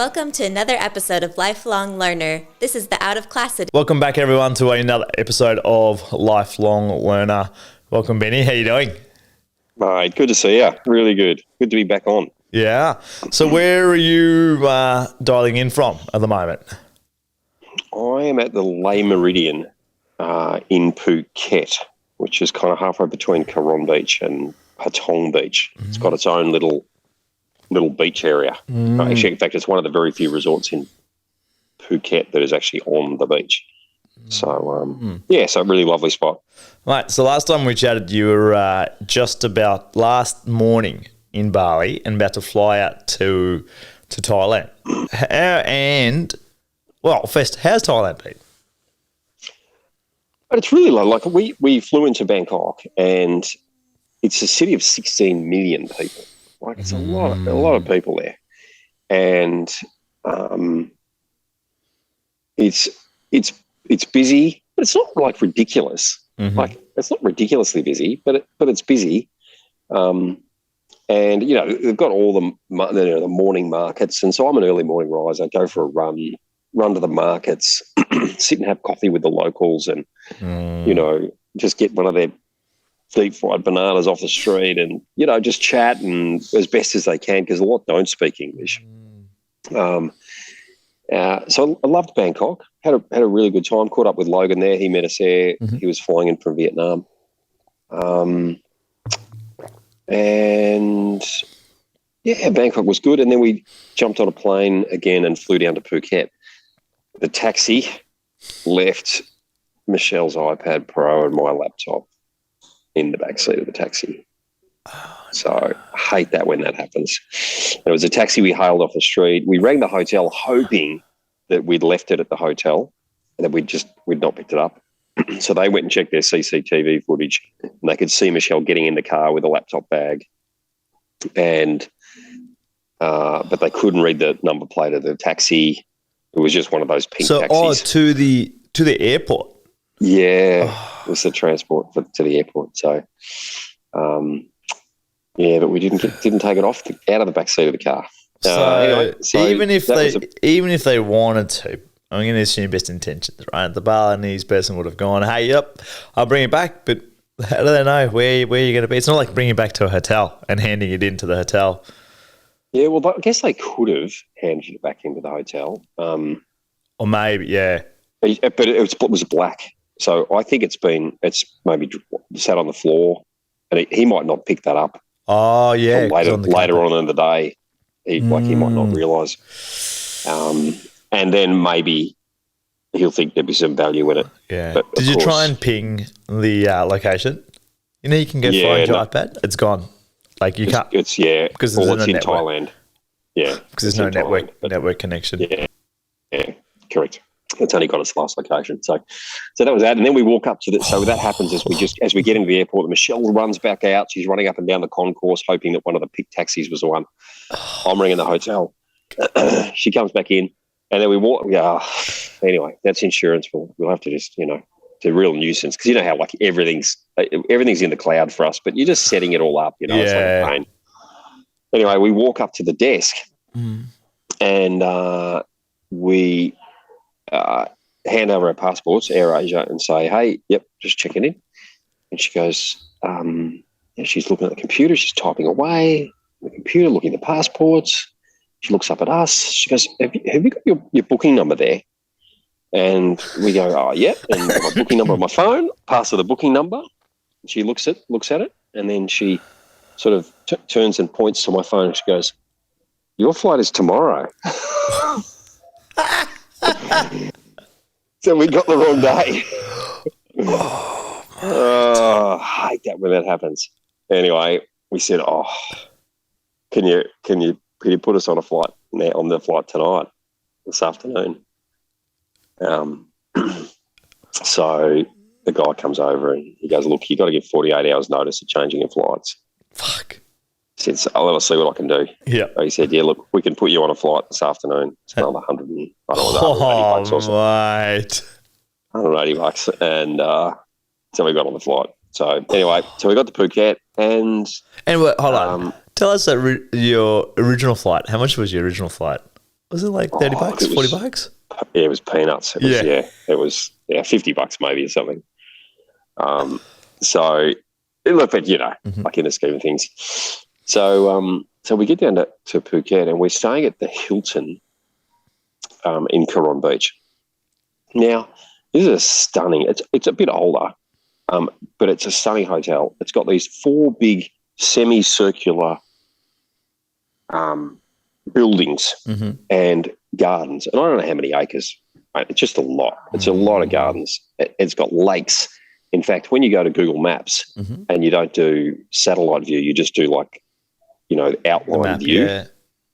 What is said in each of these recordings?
Welcome to another episode of Lifelong Learner. This is the Out of Class edition. Welcome back, everyone, to another episode of Lifelong Learner. Welcome, Benny. How you doing? Mate, good to see you. Really good. Good to be back on. Yeah. So where are you dialing in from at the moment? I am at the Le Meridian in Phuket, which is kind of halfway between Caron Beach and Patong Beach. It's got its own little beach area. Actually, in fact, it's one of the very few resorts in Phuket that is actually on the beach. So, so a really lovely spot. Right. So last time we chatted, you were just about last morning in Bali and about to fly out to Thailand. First, how's Thailand been? But it's really low. Like we flew into Bangkok, and it's a city of 16 million people. Like it's a lot of people there, and it's busy, but it's not like ridiculous. Like it's not ridiculously busy, but it's busy. And they've got all the morning markets, and so I'm an early morning riser. I go for a run to the markets, sit and have coffee with the locals, and just get one of their deep fried bananas off the street, and just chat and as best as they can, because a lot don't speak English. So I loved Bangkok. Had a really good time. Caught up with Logan there. He met us there. He was flying in from Vietnam. Bangkok was good. And then we jumped on a plane again and flew down to Phuket. The taxi left Michelle's iPad Pro and my laptop in the back seat of the taxi. So I hate that when that happens. It was a taxi we hailed off the street. We rang the hotel hoping that we'd left it at the hotel and that we'd not picked it up. So they went and checked their CCTV footage, and they could see Michelle getting in the car with a laptop bag, and but they couldn't read the number plate of the taxi. It was just one of those pink taxis. To the airport. Yeah, it was the transport to the airport. So, but we didn't take it out of the back seat of the car. So even if they wanted to, I'm going to assume best intentions, right? The Balinese person would have gone, "Hey, yep, I'll bring it back," but how do they know where you're going to be? It's not like bringing it back to a hotel and handing it into the hotel. Yeah, well, I guess they could have handed it back into the hotel. Or maybe, yeah. But it was black. So I think it's maybe sat on the floor, and he might not pick that up. Oh, yeah. Later on in the day, he might not realise. And then maybe he'll think there'd be some value in it. Yeah. But did you try and ping the location? You can go find your iPad. It's gone. Like you can't. Because it's in Thailand. Yeah. Because there's no network connection. Yeah, correct. It's only got its last location. So that was that. And then we walk up to so that happens as we get into the airport, Michelle runs back out. She's running up and down the concourse, hoping that one of the picked taxis was the one. I'm ringing the hotel. She comes back in, and then we walk. Anyway, that's insurance. We'll have to just, it's a real nuisance, because how like everything's in the cloud for us, but you're just setting it all up, It's like a pain. Anyway, we walk up to the desk and we hand over our passports, AirAsia, and say, "Hey, yep, just checking in." And she goes, she's looking at the computer, she's typing away on the computer, looking at the passports. She looks up at us. She goes, have you got your booking number there? And we go, "Oh, yep." And my booking number on my phone, pass her the booking number. She looks at it, and then she sort of turns and points to my phone, and she goes, "Your flight is tomorrow." So we got the wrong day. I hate that when that happens. Anyway, we said, can you put us on a flight on the flight tonight, this afternoon? So the guy comes over and he goes, "Look, you got to give 48 hours notice of changing your flights." Fuck. He said, "I'll see what I can do." Yeah. So he said, "Yeah, look, we can put you on a flight this afternoon. It's another 100 and I don't know, 180 bucks or something." Right. 180 bucks. And so we got on the flight. So anyway, we got to Phuket and hold on. Tell us your original flight. How much was your original flight? Was it like $30, $40? Yeah, it was peanuts. It was 50 bucks maybe or something. So look, but like in the scheme of things. So we get down to Phuket and we're staying at the Hilton in Coron Beach. Now, this is a stunning. It's a bit older, but it's a stunning hotel. It's got these 4 big semicircular buildings and gardens, and I don't know how many acres. Right? It's just a lot. It's a lot of gardens. It's got lakes. In fact, when you go to Google Maps and you don't do satellite view, you just do outline view,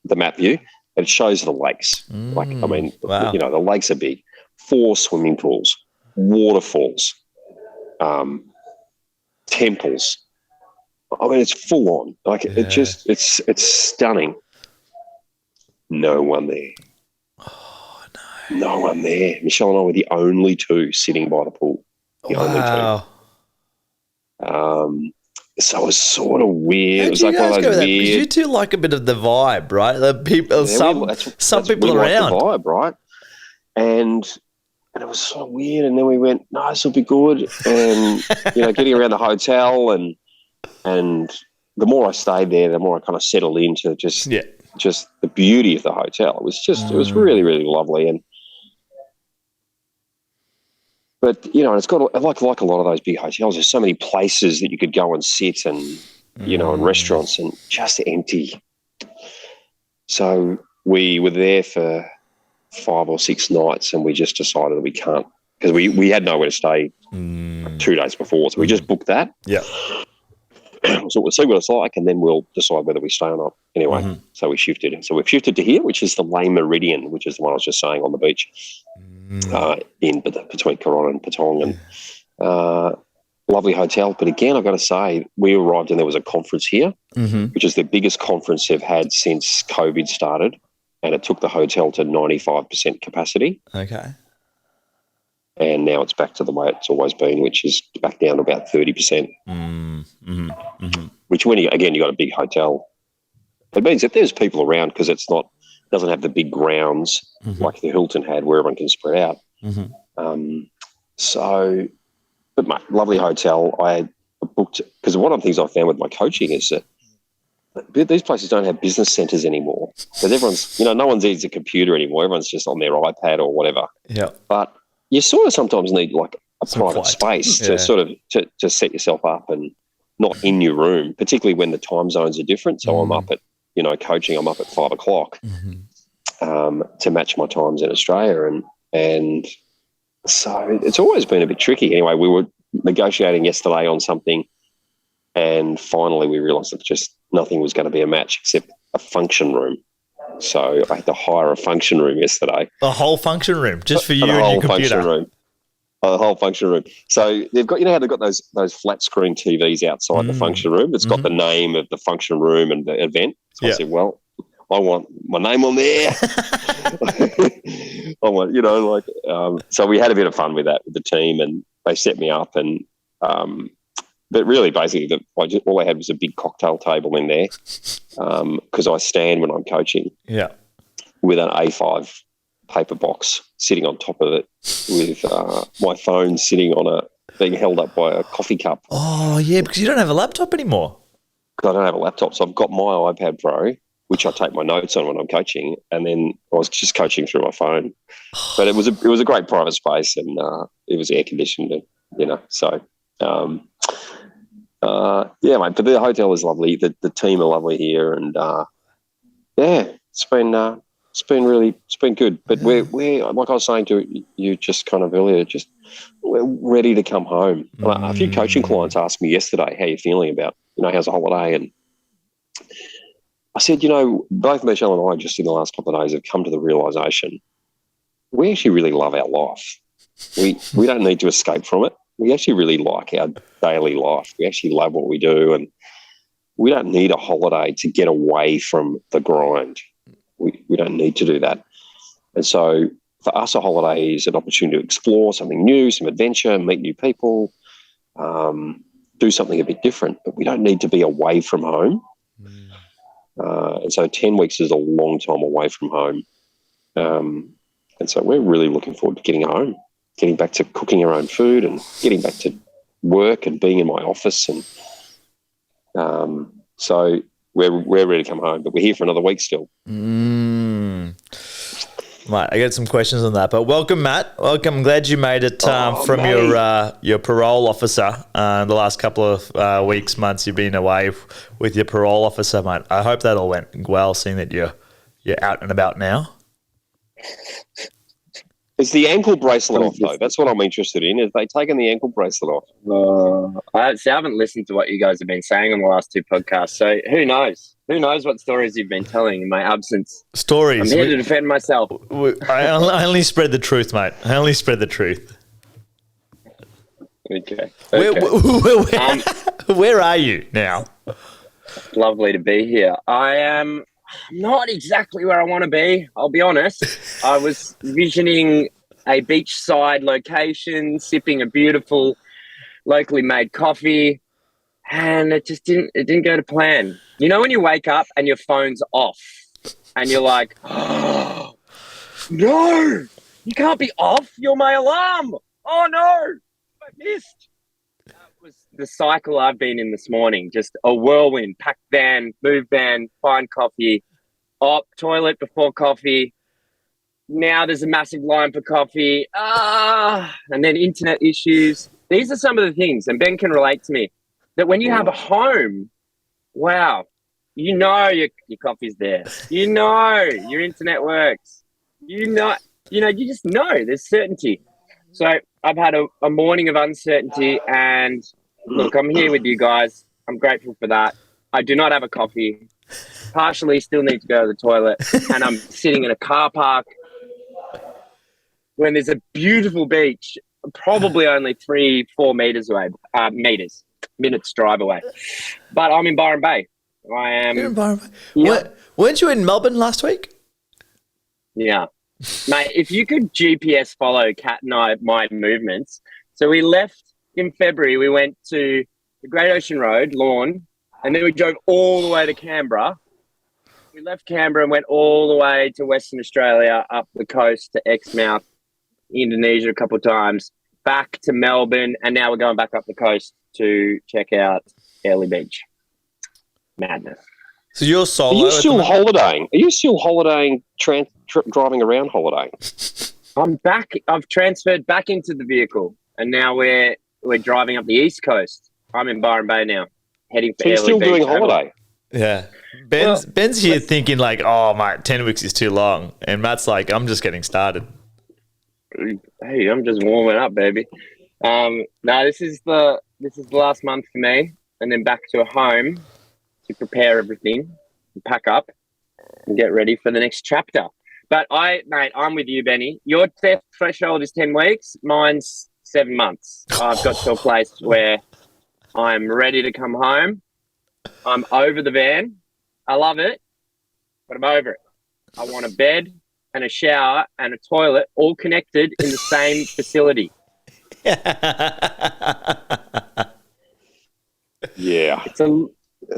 the map view, and it shows the lakes. Wow. The lakes are big. 4 swimming pools, waterfalls, temples. I mean, it's full on. It's stunning. No one there. Oh, no one there. Michelle and I were the only 2 sitting by the pool. The only 2. So it was sort of weird. It was like one of those weird. You 2 like a bit of the vibe, right? The people, some people around, like the vibe, right? And it was so weird. And then we went, no, this will be good. And getting around the hotel and the more I stayed there, the more I kind of settled into just the beauty of the hotel. It was it was really, really lovely. But it's got like a lot of those big hotels. There's so many places that you could go and sit and and restaurants, and just empty. So we were there for 5 or 6 nights, and we just decided that we can't, because we had nowhere to stay 2 days before, so we just booked that. Yeah. So we'll see what it's like, and then we'll decide whether we stay or not. Anyway, so we shifted. So we've shifted to here, which is the Le Meridian, which is the one I was just saying on the beach, between Coron and Patong, and lovely hotel. But again, I've got to say, we arrived and there was a conference here, which is the biggest conference they've had since COVID started, and it took the hotel to 95% capacity. Okay. And now it's back to the way it's always been, which is back down to about 30%. Which, when you got a big hotel, it means that there's people around, because doesn't have the big grounds like the Hilton had, where everyone can spread out. But mate, lovely hotel. I booked, because one of the things I found with my coaching is that these places don't have business centres anymore, because everyone's, no one needs a computer anymore. Everyone's just on their iPad or whatever. Yeah. But you sort of sometimes need like a private space to sort of to set yourself up, and not in your room, particularly when the time zones are different. So I'm up at, coaching, I'm up at 5 o'clock to match my times in Australia. And so it's always been a bit tricky. Anyway, we were negotiating yesterday on something, and finally we realised that just nothing was going to be a match except a function room. So I had to hire a function room yesterday. A whole function room just for you and your computer. A whole function room. So they've got, how they've got those flat screen TVs outside the function room. It's got the name of the function room and the event. So I said, well, I want my name on there. I want, so we had a bit of fun with that with the team, and they set me up, and but really basically all I had was a big cocktail table in there, because I stand when I'm coaching. Yeah. With an A5 paper box sitting on top of it, with my phone sitting being held up by a coffee cup. Oh, yeah, because you don't have a laptop anymore. Because I don't have a laptop, so I've got my iPad Pro, which I take my notes on when I'm coaching, and then I was just coaching through my phone. But it was a great private space, and it was air conditioned, so mate. But the hotel is lovely. The team are lovely here, and it's been good. But we're like I was saying to you just kind of earlier, we're ready to come home. A few coaching clients asked me yesterday, how are you feeling about, how's the holiday? And I said, both Michelle and I just in the last couple of days have come to the realisation we actually really love our life. We don't need to escape from it. We actually really like our daily life. We actually love what we do, and we don't need a holiday to get away from the grind. We don't need to do that. And so for us, a holiday is an opportunity to explore something new, some adventure, meet new people, do something a bit different. But we don't need to be away from home. And so 10 weeks is a long time away from home. And so we're really looking forward to getting home, getting back to cooking our own food and getting back to work and being in my office. And so we're ready to come home, but we're here for another week still. Right, I got some questions on that, but welcome, Matt. Welcome. I'm glad you made it from your parole officer. The last couple of weeks, months you've been away with your parole officer, mate. I hope that all went well, seeing that you're out and about now. Is the ankle bracelet off, though? That's what I'm interested in. Have they taken the ankle bracelet off? I haven't listened to what you guys have been saying on the last two podcasts, so who knows? Who knows what stories you've been telling in my absence? Stories. I'm here to defend myself. I only spread the truth, mate. I only spread the truth. Okay. Where are you now? Lovely to be here. I am not exactly where I want to be, I'll be honest. I was visioning a beachside location, sipping a beautiful locally made coffee, and it didn't go to plan. You know when you wake up and your phone's off and you're like, oh, no, you can't be off. You're my alarm. Oh, no, I missed. That was the cycle I've been in this morning. Just a whirlwind, pack van, move van, find coffee, toilet before coffee. Now there's a massive line for coffee. And then internet issues. These are some of the things, and Ben can relate to me, that when you have a home, wow, you know your coffee's there. You know your internet works. You just know there's certainty. So I've had a morning of uncertainty, and look, I'm here with you guys. I'm grateful for that. I do not have a coffee. Partially still need to go to the toilet, and I'm sitting in a car park when there's a beautiful beach, probably only 3-4 meters away, minutes drive away. But I'm in Byron Bay. You're in Byron Bay. Yeah. Weren't you in Melbourne last week? Yeah. Mate, if you could GPS follow Kat and I, my movements. So we left in February, we went to the Great Ocean Road, Lawn, and then we drove all the way to Canberra. We left Canberra and went all the way to Western Australia, up the coast to Exmouth, Indonesia a couple of times, back to Melbourne, and now we're going back up the coast to check out Airlie Beach. Madness. So you're solo. Are you still holidaying? Are you still holidaying, driving around holidaying? I'm back. I've transferred back into the vehicle, and now we're driving up the east coast. I'm in Byron Bay now, heading for So you're Airlie still Beach. doing holiday? Yeah. Ben's here thinking like, oh, mate, 10 weeks is too long. And Matt's like, I'm just getting started. Hey, I'm just warming up, baby. No, this is the last month for me, and then back to a home to prepare everything, and pack up, and get ready for the next chapter. But I'm with you, Benny. Your death threshold is 10 weeks. Mine's 7 months. I've got to a place where I'm ready to come home. I'm over the van. I love it, but I'm over it. I want a bed and a shower and a toilet all connected in the same facility. Yeah.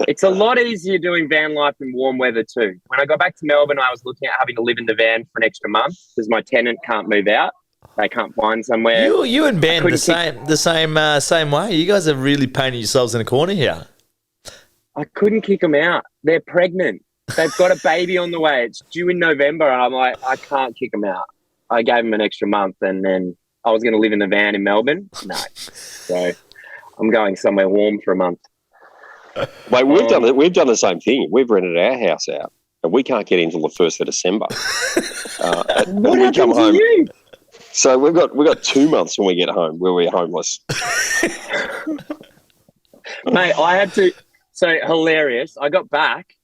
It's a lot easier doing van life in warm weather too. When I got back to Melbourne, I was looking at having to live in the van for an extra month because my tenant can't move out. They can't find somewhere. You and Ben the same way. You guys have really painted yourselves in a corner here. I couldn't kick them out. They're pregnant. They've got a baby on the way. It's due in November. And I'm like, I can't kick them out. I gave them an extra month, and then I was going to live in the van in Melbourne. No. So I'm going somewhere warm for a month. Mate, we've done the same thing. We've rented our house out, and we can't get in until the 1st of December. What happened to you? So we've got 2 months when we get home where we're homeless. Mate, I had to. So hilarious. I got back,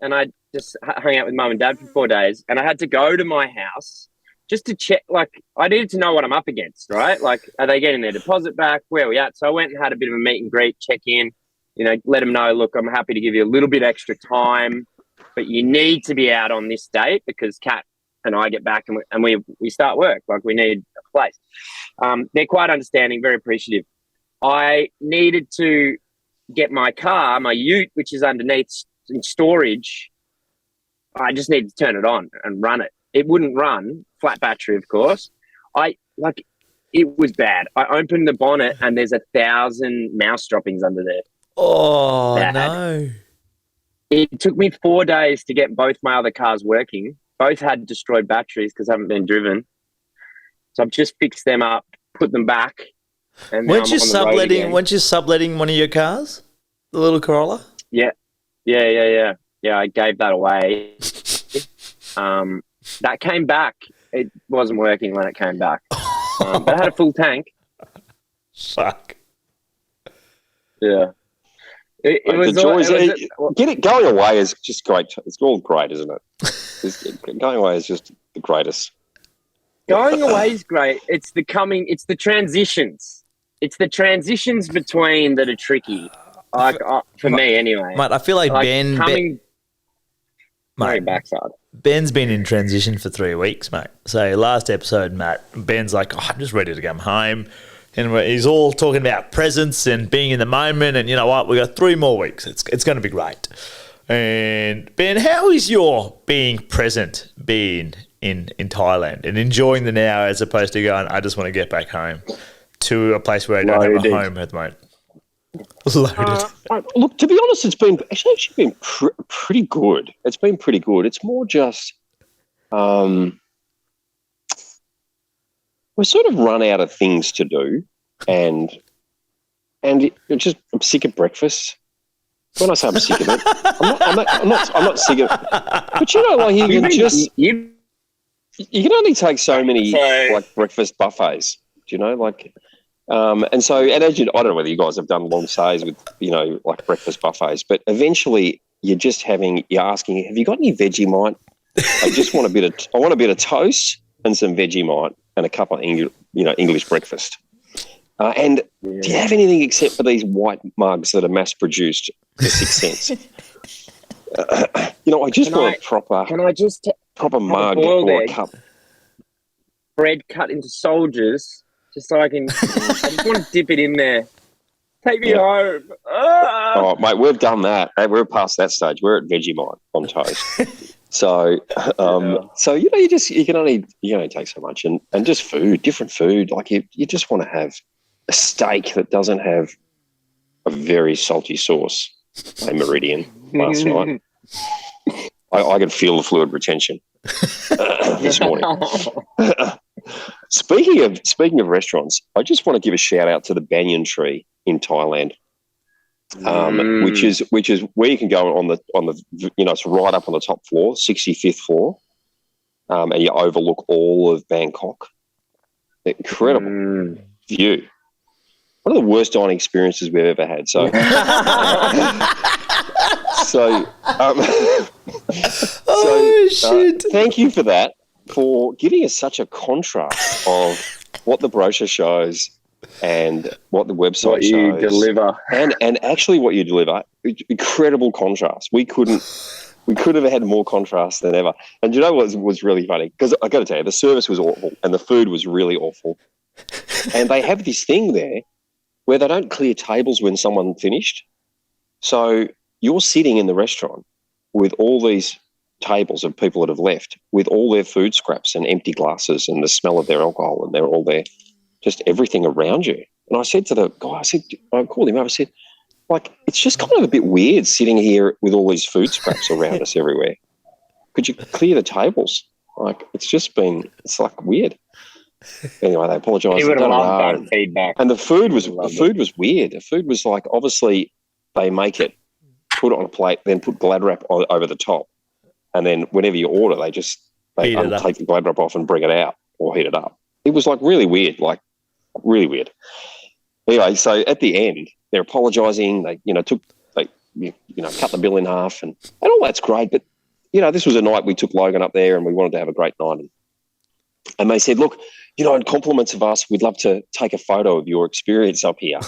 and I just hung out with mum and dad for 4 days, and I had to go to my house just to check. Like, I needed to know what I'm up against, right? Like, are they getting their deposit back? Where are we at? So I went and had a bit of a meet and greet, check in. Let them know, look, I'm happy to give you a little bit extra time, but you need to be out on this date because Kat and I get back and we start work. Like, we need a place. They're quite understanding, very appreciative. I needed to get my car, my ute, which is underneath in storage. I just need to turn it on and run it. it wouldn't run. Flat battery, of course. It was bad. I opened the bonnet and there's 1,000 mouse droppings under there. Oh, Bad. no. It took me 4 days to get both my other cars working. Both had destroyed batteries because I haven't been driven. So I've just fixed them up, put them back. And Weren't you subletting one of your cars? The little Corolla? Yeah. Yeah, I gave that away. That came back. It wasn't working when it came back. But I had a full tank. Fuck. Yeah. Get it going away is just great. It's all great, isn't it? Going away is just the greatest. Going away is great. It's the transitions. It's the transitions between that are tricky. For me, anyway. Mate, I feel like Ben's been in transition for 3 weeks, mate. So last episode, Matt, Ben's like, I'm just ready to come home. And he's all talking about presence and being in the moment. And you know what? We got 3 more weeks. It's going to be great. And Ben, how is your being present being in Thailand and enjoying the now as opposed to going, I just want to get back home to a place where I don't have a home at the moment? Loaded. Look, to be honest, it's actually been pretty good. It's been pretty good. It's more just we're sort of run out of things to do, and I'm sick of breakfast. When I say I'm sick of it, I'm not sick of it. But you know, like you can only take so many like breakfast buffets. Do you know, like. And as I don't know whether you guys have done long stays with, like breakfast buffets, but eventually you're asking, have you got any Vegemite? I want a bit of toast and some Vegemite and a cup of English breakfast. And do you have anything except for these white mugs that are mass produced for 6 cents? I just want a proper mug or a cup. Bread cut into soldiers. Just so I can, I just want to dip it in there. Take me home. Oh, mate, we've done that. We're past that stage. We're at Vegemite on toast. So you can only take so much, and just food, different food. Like you just want to have a steak that doesn't have a very salty sauce. A Meridian last night. I could feel the fluid retention this morning. Speaking of restaurants, I just want to give a shout out to the banyan tree in Thailand, which is where you can go on the it's right up on the top floor, 65th floor, and you overlook all of Bangkok. Incredible view. One of the worst dining experiences we've ever had. So, thank you for that. For giving us such a contrast of what the brochure shows and what the website shows. You deliver. And actually what you deliver. Incredible contrast. We could have had more contrast than ever. And you know what was really funny? Because I got to tell you, the service was awful and the food was really awful. And they have this thing there where they don't clear tables when someone finished. So you're sitting in the restaurant with all these tables of people that have left with all their food scraps and empty glasses and the smell of their alcohol, and they're all there, just everything around you. And I said to the guy, I called him up, I said, like, it's just kind of a bit weird sitting here with all these food scraps around us everywhere. Could you clear the tables? Like, it's like weird. Anyway, they apologised. He would have loved that feedback. And the food was weird. The food was like, obviously they make it, put it on a plate, then put Glad wrap over the top. And then whenever you order, they take the Glad wrap off and bring it out or heat it up. It was like really weird, Anyway, so at the end, they're apologising. They, cut the bill in half and all that's great. But, this was a night we took Logan up there and we wanted to have a great night. And they said, look, in compliments of us, we'd love to take a photo of your experience up here.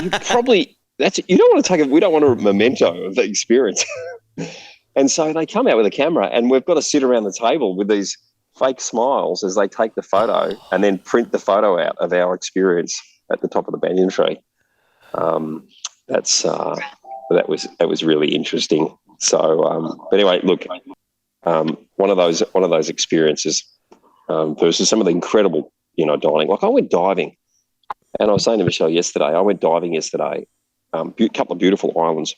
You probably, we don't want a memento of the experience. And so they come out with a camera and we've got to sit around the table with these fake smiles as they take the photo and then print the photo out of our experience at the top of the banyan tree. That was really interesting. So, but anyway, look, one of those experiences versus some of the incredible, dining. Like I went diving, and I was saying to Michelle yesterday, I went diving yesterday, a couple of beautiful islands,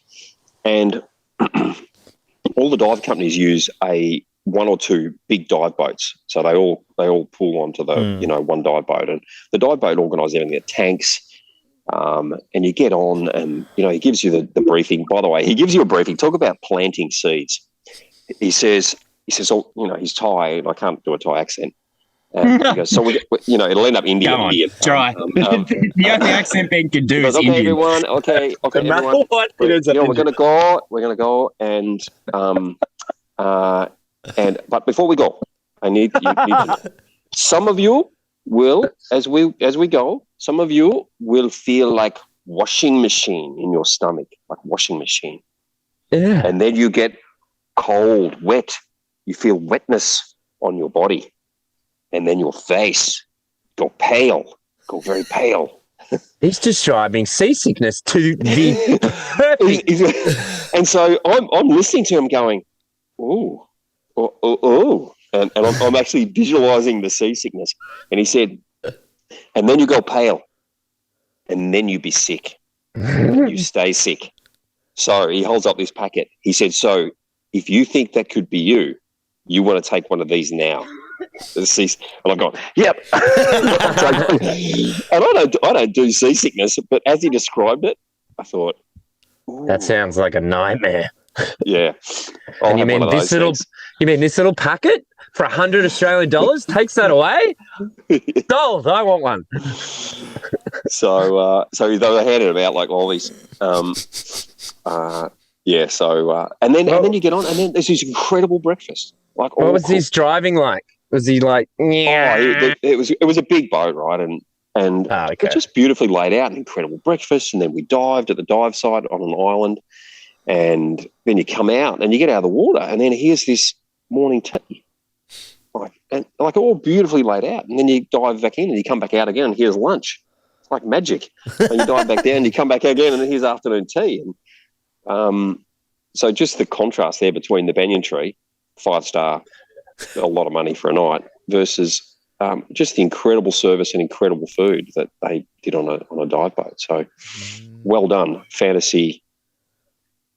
and all the dive companies use one or two big dive boats. So they all pull onto the, one dive boat, and the dive boat organises everything, the tanks, and you get on, and, he gives you the briefing. By the way, he gives you a briefing. Talk about planting seeds. He says, oh, he's Thai, and I can't do a Thai accent. He goes, so it'll end up Indian. Come on, try. The only accent Ben can do is okay, Indian. everyone. Okay, everyone. We're going to go, and but before we go, I need you to know. Some of you will, as we go, some of you will feel like washing machine in your stomach, like washing machine. Yeah. And then you get cold, wet. You feel wetness on your body. And then your face go very pale. He's describing seasickness to the perfect. And so I'm listening to him going, ooh, and I'm actually visualizing the seasickness. And he said, and then you go pale, and then you be sick. You stay sick. So he holds up this packet. He said, so if you think that could be you want to take one of these now. And I've gone, yep. And I don't do seasickness, but as he described it, I thought, ooh. That sounds like a nightmare. Yeah. And you mean this little packet for 100 Australian dollars takes that away? Gold, I want one. So they handed them out like all these. Yeah. So and then you get on, and then there's this incredible breakfast. Like, what was his driving like? Was he like? Yeah. It was a big boat, right? And it's just beautifully laid out, an incredible breakfast. And then we dived at the dive site on an island, and then you come out and you get out of the water, and then here's this morning tea, like all beautifully laid out. And then you dive back in, and you come back out again, and here's lunch. It's like magic. And you dive back down, and you come back again, and then here's afternoon tea. And so just the contrast there between the banyan tree, 5-star, a lot of money for a night, versus just the incredible service and incredible food that they did on a dive boat. So well done, fantasy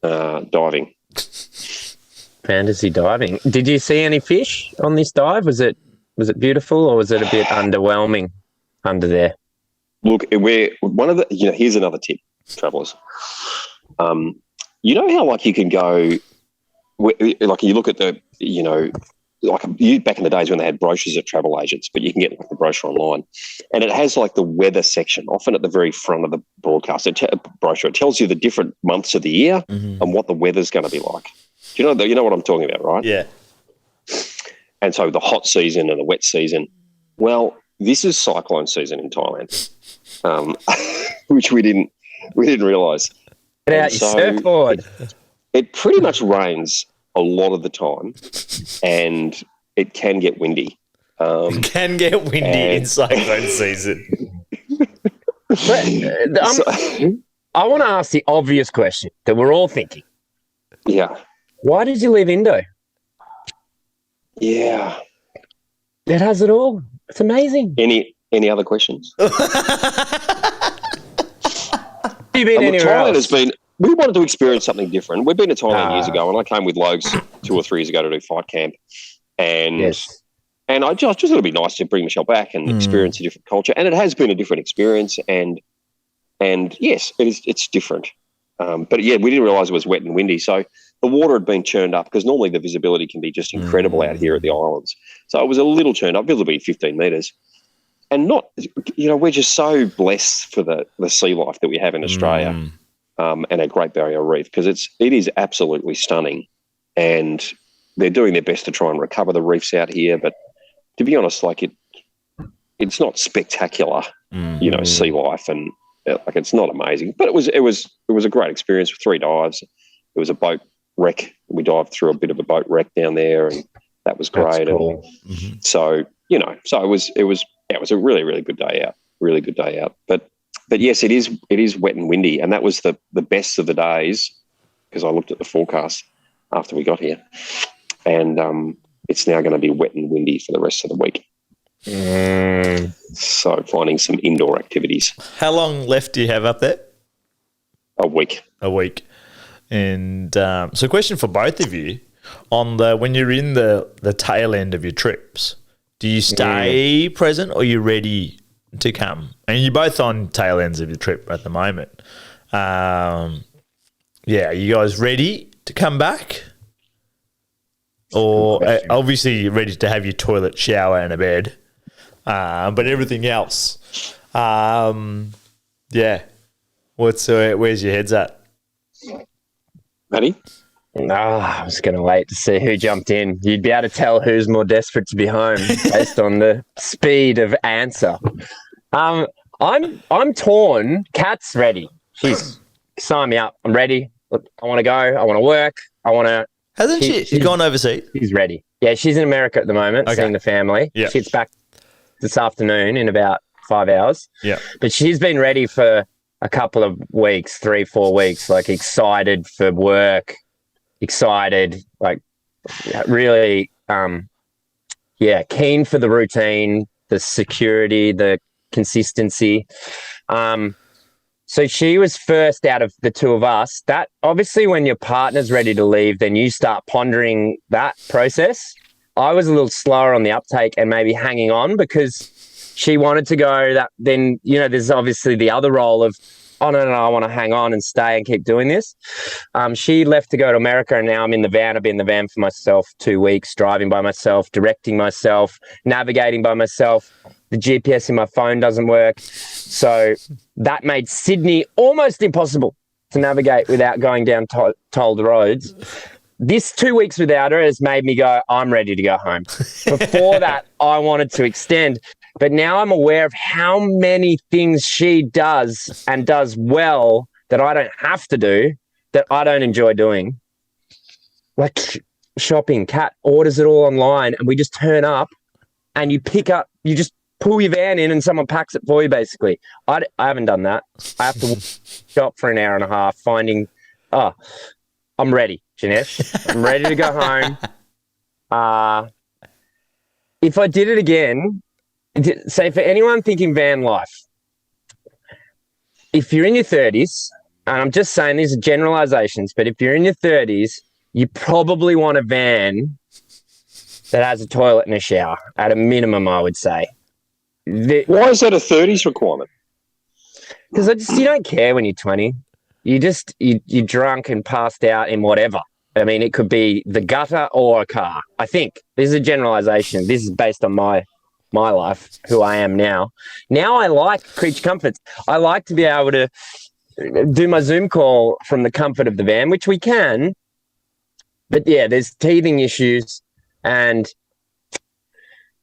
diving. Fantasy diving. Did you see any fish on this dive? Was it beautiful, or was it a bit underwhelming under there? Look, we're one of the. Here's another tip, travellers. You know how like you can go, like you look at the, like back in the days when they had brochures at travel agents, but you can get like the brochure online, and it has like the weather section often at the very front of the broadcast. Brochure. It tells you the different months of the year and what the weather's going to be like. Do you know what I'm talking about, right? Yeah. And so the hot season and the wet season. Well, this is cyclone season in Thailand, which we didn't realise. Get out your surfboard. It pretty much rains a lot of the time, and it can get windy. It can get windy in cyclone season. I want to ask the obvious question that we're all thinking. Yeah. Why did you leave Indo? Yeah. It has it all. It's amazing. Any other questions? You been anywhere else? We wanted to experience something different. We've been to Thailand years ago, and I came with Logs 2 or 3 years ago to do fight camp. And I just thought it'd be nice to bring Michelle back and experience a different culture. And it has been a different experience. And yes, it's different. But yeah, we didn't realise it was wet and windy. So the water had been churned up, because normally the visibility can be just incredible out here at the islands. So it was a little churned up, visibility 15 metres. And not, we're just so blessed for the sea life that we have in Australia, and a Great Barrier Reef, because it is absolutely stunning, and they're doing their best to try and recover the reefs out here. But to be honest, like it's not spectacular, sea life, and like it's not amazing. But it was a great experience with 3 dives. It was a boat wreck. We dived through a bit of a boat wreck down there, and that was great. That's cool. And so it was a really, really good day out. Really good day out. But yes, it is wet and windy, and that was the best of the days, because I looked at the forecast after we got here, and it's now going to be wet and windy for the rest of the week. So finding some indoor activities. How long left do you have up there? A week. And so question for both of you, when you're in the tail end of your trips, do you stay present or are you ready to come? And you're both on tail ends of your trip at the moment. Are you guys ready to come back? Or obviously you're ready to have your toilet, shower and a bed. But everything else, where's your heads at? Matty? I was going to wait to see who jumped in. You'd be able to tell who's more desperate to be home based on the speed of answer. I'm torn. Kat's ready. She's sign me up. I'm ready. Look, I want to go. I want to work. I want to. Hasn't she's gone overseas? She's ready. Yeah, she's in America at the moment, seeing the family. Yeah. She gets back this afternoon in about 5 hours. Yeah. But she's been ready for a couple of weeks, 3-4 weeks, like excited for work, excited, like really, keen for the routine, the security, the consistency. So she was first out of the two of us. That obviously when your partner's ready to leave, then you start pondering that process. I was a little slower on the uptake and maybe hanging on because she wanted to go. That then, there's obviously the other role of, oh, no, I want to hang on and stay and keep doing this. She left to go to America and now I'm in the van. I've been in the van for myself 2 weeks, driving by myself, directing myself, navigating by myself. The GPS in my phone doesn't work. So that made Sydney almost impossible to navigate without going down tolled roads. This 2 weeks without her has made me go, I'm ready to go home. Before that, I wanted to extend. But now I'm aware of how many things she does and does well that I don't have to do, that I don't enjoy doing. Like shopping. Kat orders it all online and we just turn up and you just pull your van in and someone packs it for you, basically. I haven't done that. I have to shop for an hour and a half finding, I'm ready, Janesh. I'm ready to go home. If I did it again, say for anyone thinking van life, if you're in your 30s, and I'm just saying these are generalizations, but if you're in your 30s, you probably want a van that has a toilet and a shower at a minimum, I would say. Why is that a 30s requirement? Because you don't care when you're 20. You're drunk and passed out in whatever. I mean, it could be the gutter or a car. I think this is a generalization. This is based on my life, who I am now. Now I like creature comforts. I like to be able to do my Zoom call from the comfort of the van, which we can. But yeah, there's teething issues and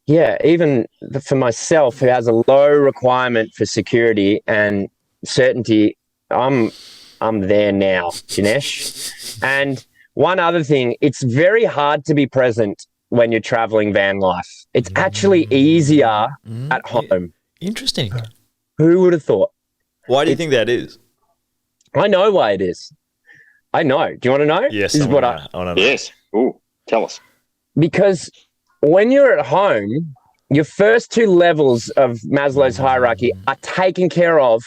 even for myself, who has a low requirement for security and certainty, I'm there now, Janesh. And one other thing, it's very hard to be present when you're traveling van life. It's actually easier at home. Interesting. Who would have thought? Why do you think that is? I know why it is. I know. Do you want to know? Yes. This is what I want to know. Yes. Ooh, tell us. Because when you're at home, your first two levels of Maslow's hierarchy are taken care of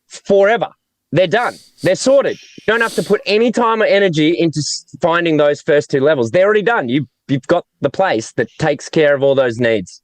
forever. They're done. They're sorted. You don't have to put any time or energy into finding those first two levels. They're already done. You've got the place that takes care of all those needs.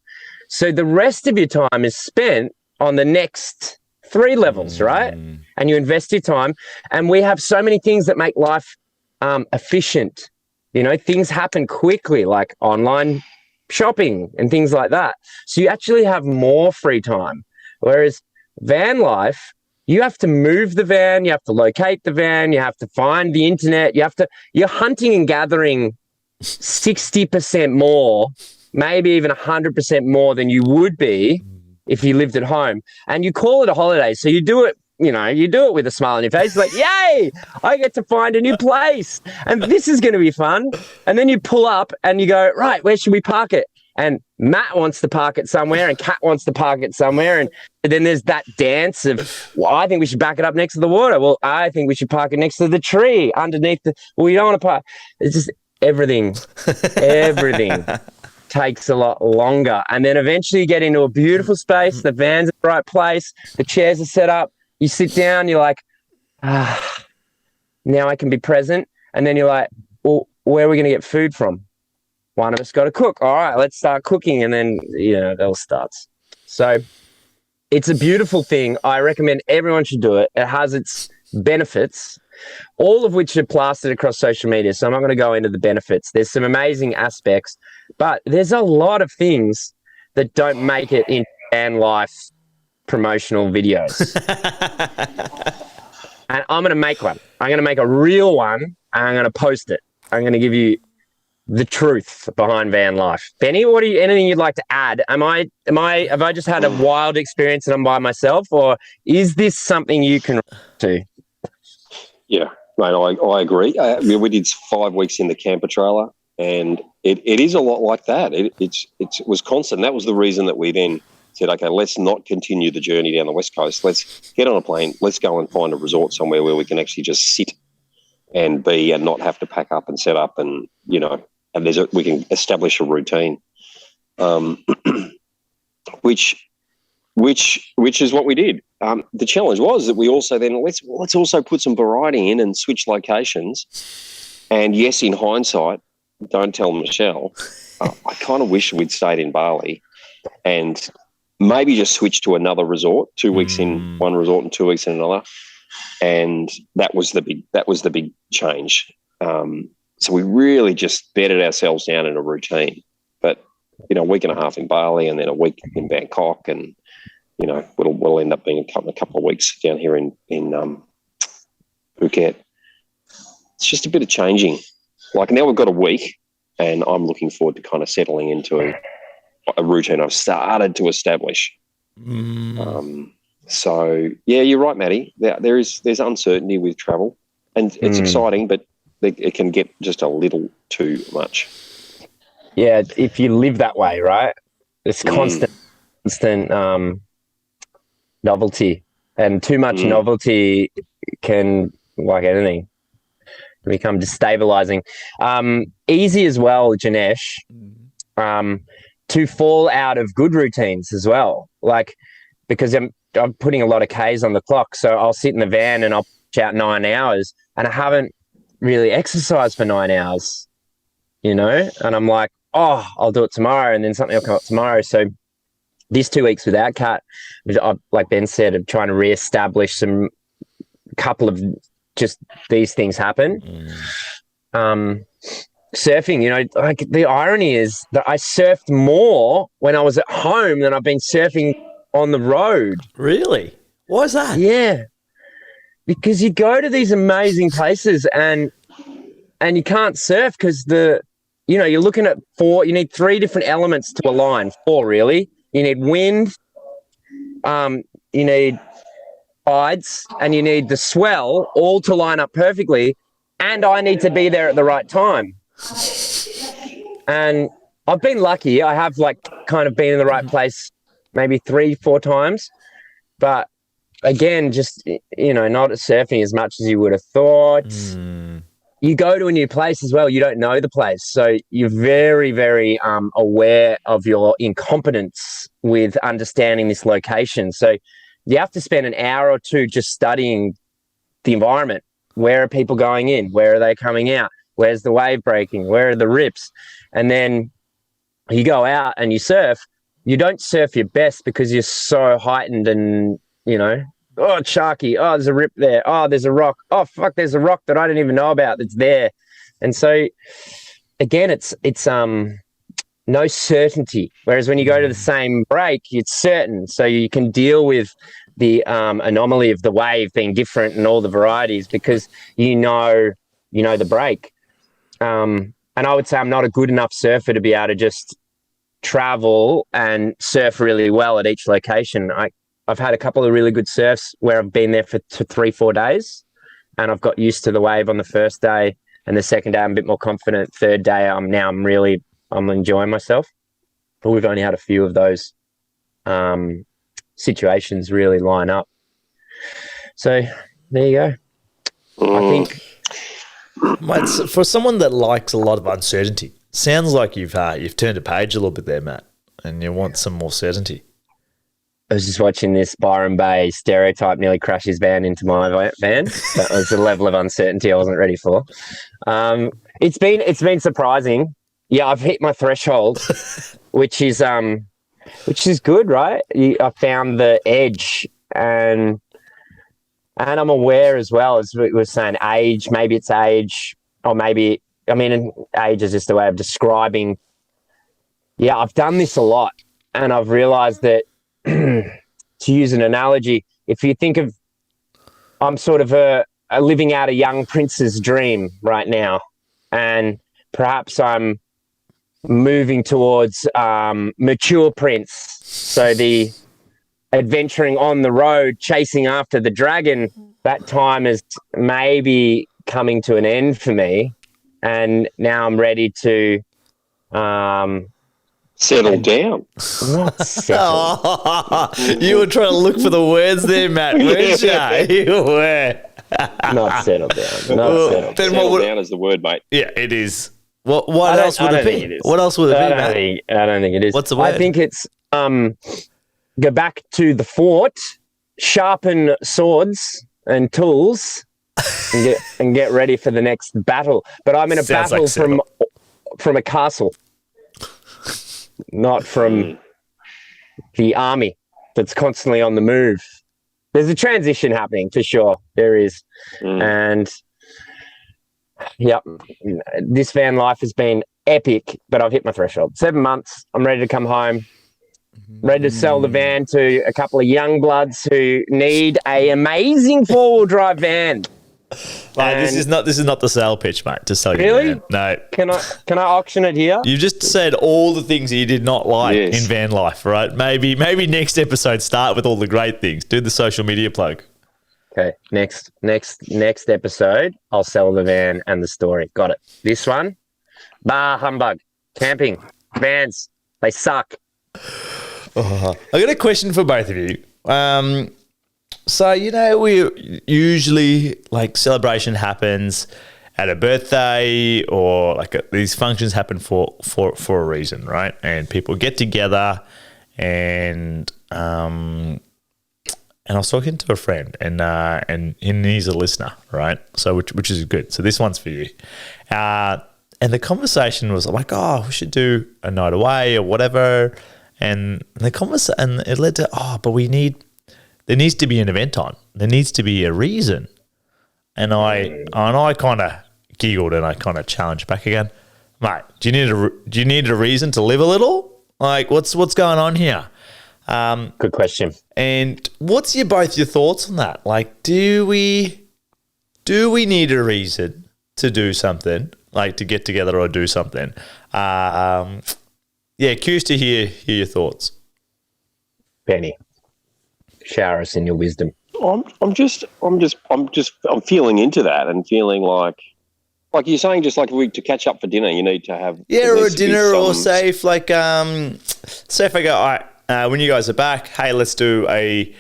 So the rest of your time is spent on the next three levels, right? And you invest your time. And we have so many things that make life efficient. Things happen quickly, like online shopping and things like that. So you actually have more free time. Whereas van life, you have to move the van, you have to locate the van, you have to find the internet, you're hunting and gathering 60% more, maybe even 100% more than you would be if you lived at home. And you call it a holiday. So you do it, you do it with a smile on your face, like, yay, I get to find a new place and this is going to be fun. And then you pull up and you go, right, where should we park it? And Matt wants to park it somewhere and Kat wants to park it somewhere. And then there's that dance of, well, I think we should back it up next to the water. Well, I think we should park it next to the tree underneath we don't want to park. everything takes a lot longer. And then eventually you get into a beautiful space, the van's in the right place, the chairs are set up, you sit down, you're like, now I can be present. And then you're like, well, where are we going to get food from? One of us got to cook. All right, let's start cooking. And then, it all starts. So it's a beautiful thing. I recommend everyone should do it. It has its benefits, all of which are plastered across social media. So I'm not going to go into the benefits. There's some amazing aspects, but there's a lot of things that don't make it in van life promotional videos. And I'm going to make one. I'm going to make a real one, and I'm going to post it. I'm going to give you the truth behind van life. Benny, anything you'd like to add? Have I just had a wild experience and I'm by myself, or is this something you can do? Yeah, mate, I agree. We did 5 weeks in the camper trailer, and it is a lot like that. It was constant. That was the reason that we then said, okay, let's not continue the journey down the West Coast. Let's get on a plane. Let's go and find a resort somewhere where we can actually just sit and be and not have to pack up and set up, and and we can establish a routine, which is what we did. The challenge was that we also then let's also put some variety in and switch locations. And yes, in hindsight, don't tell Michelle, I kind of wish we'd stayed in Bali and maybe just switched to another resort, 2 weeks in one resort and 2 weeks in another. And that was the big change. So we really just bedded ourselves down in a routine. But, a week and a half in Bali and then a week in Bangkok, and, we'll end up being a couple of weeks down here in Phuket. It's just a bit of changing. Like now we've got a week, and I'm looking forward to kind of settling into a routine I've started to establish. So, yeah, you're right, Matty. There's uncertainty with travel, and it's exciting, but it can get just a little too much. Yeah, if you live that way, right? It's constant novelty, and too much novelty can, like anything, become destabilizing. Easy as well, Janesh, to fall out of good routines as well. Like, because I'm putting a lot of Ks on the clock, so I'll sit in the van and I'll push out 9 hours, and I haven't really exercised for 9 hours, and I'm like, I'll do it tomorrow, and then something will come up tomorrow. So these 2 weeks without Kat, like Ben said, of trying to reestablish couple of just these things happen. Surfing, like the irony is that I surfed more when I was at home than I've been surfing on the road. Really? Why is that? Yeah. Because you go to these amazing places and you can't surf because you're looking at you need 3 different elements to align. 4 really. You need wind, you need tides, and you need the swell all to line up perfectly. And I need to be there at the right time. And I've been lucky. I have kind of been in the right place maybe 3-4 times, but again, just, not surfing as much as you would have thought. You go to a new place as well. You don't know the place. So you're very, very aware of your incompetence with understanding this location. So you have to spend an hour or 2 just studying the environment. Where are people going in? Where are they coming out? Where's the wave breaking? Where are the rips? And then you go out and you surf. You don't surf your best because you're so heightened and, sharky. Oh, there's a rip there. Oh, there's a rock. Oh, fuck, there's a rock that I didn't even know about that's there. And so, again, it's no certainty. Whereas when you go to the same break, it's certain. So you can deal with the anomaly of the wave being different and all the varieties because you know the break. And I would say I'm not a good enough surfer to be able to just travel and surf really well at each location. I've had a couple of really good surfs where I've been there for 3-4 days, and I've got used to the wave on the first day, and the second day I'm a bit more confident. Third day I'm enjoying myself. But we've only had a few of those situations really line up. So there you go. I think Mate, for someone that likes a lot of uncertainty, sounds like you've turned a page a little bit there, Matt, and you want some more certainty. I was just watching this Byron Bay stereotype nearly crash his van into my van. That was a level of uncertainty I wasn't ready for. It's been surprising. Yeah, I've hit my threshold, which is good, right? I found the edge, and I'm aware as well, as we were saying, age. Maybe it's age, or maybe age is just a way of describing. Yeah, I've done this a lot, and I've realised that. To use an analogy, if you think of, I'm sort of living out a young prince's dream right now, and perhaps I'm moving towards mature prince. So the adventuring on the road, chasing after the dragon, that time is maybe coming to an end for me, and now I'm ready to settle down. Not settle. You were trying to look for the words there, Matt, weren't you? You were. Not settle down. Settle down is the word, mate. Yeah, it is. What else would it be? What else would it be, Matt? I don't think it is. What's the word? I think it's go back to the fort, sharpen swords and tools, and get ready for the next battle. But I'm in a battle from a castle. Not from the army that's constantly on the move. There's a transition happening for sure. There is. And this van life has been epic, but I've hit my threshold. 7 months. I'm ready to come home. Ready to sell the van to a couple of young bloods who need a amazing 4-wheel drive van. This is not the sale pitch, mate. To sell you, really? Man. No. Can I auction it here? You just said all the things that you did not like in van life, right? Maybe next episode start with all the great things. Do the social media plug. Okay, next episode, I'll sell the van and the story. Got it. This one, bah humbug. Camping vans, they suck. I got a question for both of you. So, we usually, like, celebration happens at a birthday, or like these functions happen for a reason, right? And people get together, and I was talking to a friend, and he's a listener, right? So which is good. So this one's for you. And the conversation was like, oh, we should do a night away or whatever. And it led to, but there needs to be an event on. There needs to be a reason. And I kind of giggled, and I kind of challenged back again, mate. Do you need a reason to live a little? Like, what's going on here? Good question. And what's your thoughts on that? Like, do we need a reason to do something, like to get together or do something? Curious to hear your thoughts. Benny, shower us in your wisdom. I'm feeling into that, and feeling like you're saying, just like to catch up for dinner, you need to have or a dinner, or say if say if I go, all right, when you guys are back, hey, let's do a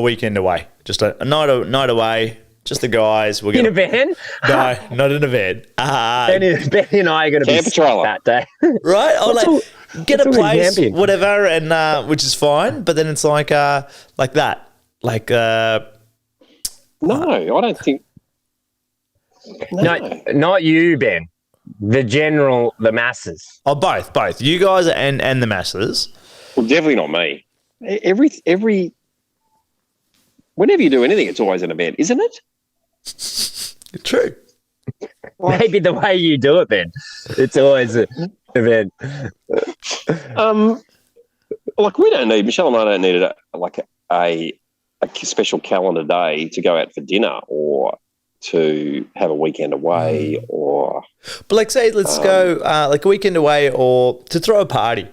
weekend away, just a night away, just the guys. We're gonna, in a van? No, not in a van. Benny and I are going to be that day, right? I'll get a place, whatever, and which is fine. But then it's like that, like. No, I don't think. No, not you, Ben. The masses. Oh, both. You guys and the masses. Well, definitely not me. Every whenever you do anything, it's always an event, isn't it? True. Maybe the way you do it, Ben. It's always an event. We don't need, Michelle and I don't need a special calendar day to go out for dinner or to have a weekend away, or. But like, say, let's go like a weekend away, or to throw a party.